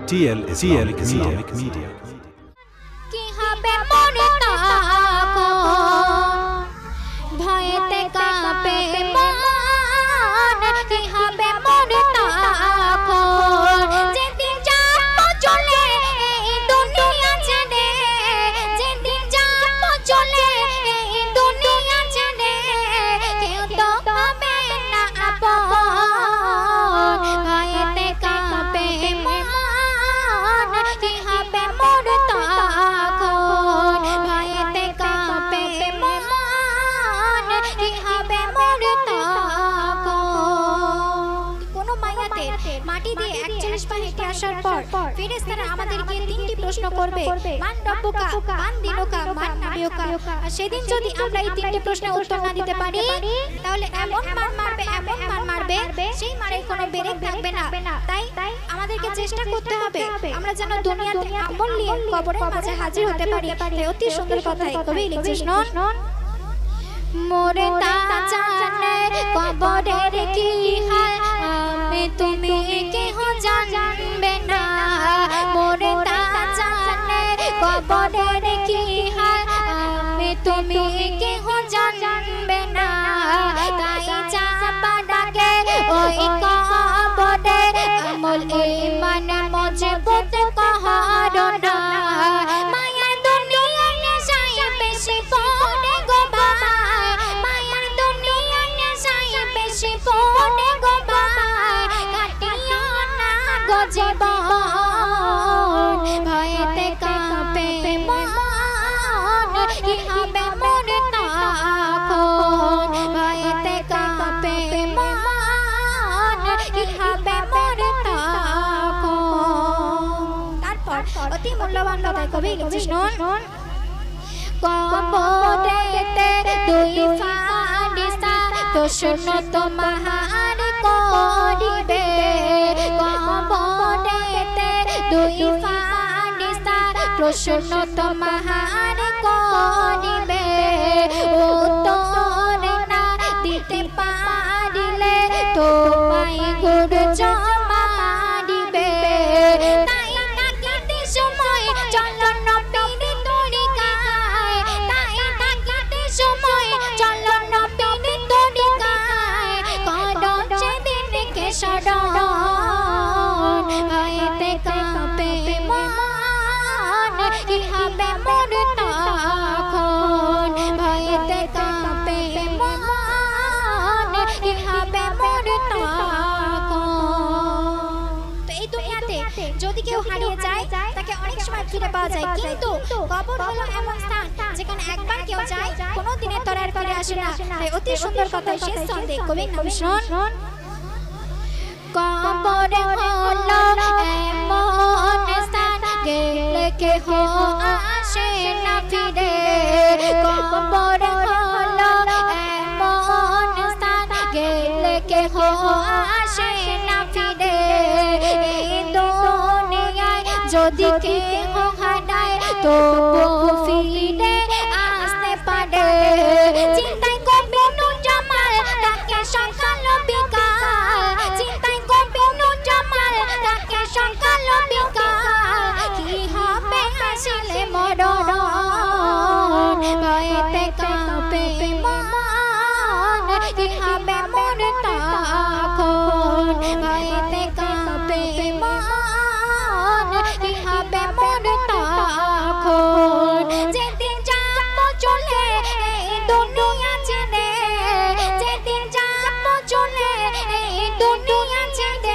TL Islamic Media. কি হবে মনে তখন ভয়েতে কাঁপে মন, কি হবে মনে তখন যেদিন যাবো চলে এই দুনিয়া ছেড়ে, যেদিন যাবো চলে এই দুনিয়া ছেড়ে, কেউ তো হবে না আপন, ভয়েতে কাঁপে মন, কি হবে মোর তখন ভয়েতে কাঁপে মন, কি হবে মোর তখন। কোনো মায়াতের মাটি দিয়ে 41 পা হেঁটে আসার পর ফেরেশতারা আমাদেরকে 3টি প্রশ্ন করবে, মান রব্বুকা, মান দিনুকা, মান নাবিয়ুকা। আর সেদিন যদি আমরা এই 3টি প্রশ্নের উত্তর না দিতে পারি তাহলে এমন মান মারবে, এমন মান মারবে, সেই মারের কোনো ব্রেক থাকবে না। তাই আমাদেরকে চেষ্টা করতে হবে আমরা যেন দুনিয়াতে আমল নিয়ে কবরের মাঝে হাজির হতে পারি। তাই অতি সুন্দর কথাই কবি লিখছে, শুনুন। মোরে তা জানে কবরের কি হাল, আমি তুমি কেহ জানবে না। মোরে তা জানে কবরের কি হাল, আমি তুমি কেহ জানবে না। তাই চাপা ডাকে ওই কবরে, আমল ঈমান মজবুত কহরো না। মায়ার দুনিয়ায় নেশায় বেশি পড়ে গো ভাই, মায়ার দুনিয়ায় নেশায় বেশি পড়ে গো ভাই, কাটিও না গো জীবন, ভয়েতে কাঁপে মন, কি হবে মোর তখন ভয়েতে কাঁপে মন, কি হবে মোর তখন। তারপর অতি মূল্যবান কথাই কবি লিখছে, শুনুন। কবরেতে দুই ফারিস্তা প্রশ্ন তোমার করিবে, কবরেতে দুই ফারিস্তা প্রশ্ন তোমার করিবে, উত্তর না দিতে পারিলে তোমায় গুরু জমা দিবে। তাই ডাকিতে সময় চলো নবীর তরিকায়, তাই ডাকিতে সময় চলো নবীর তরিকায়, করো সেদিনকে স্মরণ, ভয়েতে কাঁপে মন, কি হবে মোর তখন ভয়েতে কাঁপে মন, কি হবে মোর তখন। তো এই দুনিয়াতে যদি কেউ হারিয়ে যায় তাকে অনেক সময় ফিরে পাওয়া যায়, কিন্তু কবর হলো এমন স্থান যেখানে একবার কেউ যায় কোনো দিনের তরে আর ফিরে আসে না। তাই অতি সুন্দর কথা শেষ ছন্দে কবির নাম, শুনুন। কবর হলো এমন স্থান গেলে কেহ আসে না ফিরে, কবর হলো এমন স্থান গেলে কেহ আসে না ফিরে। এই দুনিয়ায় যদি কেহ হারায় তবু ফিরে আসতে পারে, চিন্তায় কবি নূর জামাল তাকে সকাল বিকাল, চিন্তায় কবি নূর জামাল তাকে সকাল বিকাল, কি হবে আসলে মরণ, ভয়েতে কাঁপে মন, কি হবে মোর তখন ভয়েতে কাঁপে মন, কি হবে মোর তখন যেদিন যাবো চলে এই দুনিয়া ছেড়ে, যেদিন যাবো চলে এই দুনিয়া ছেড়ে,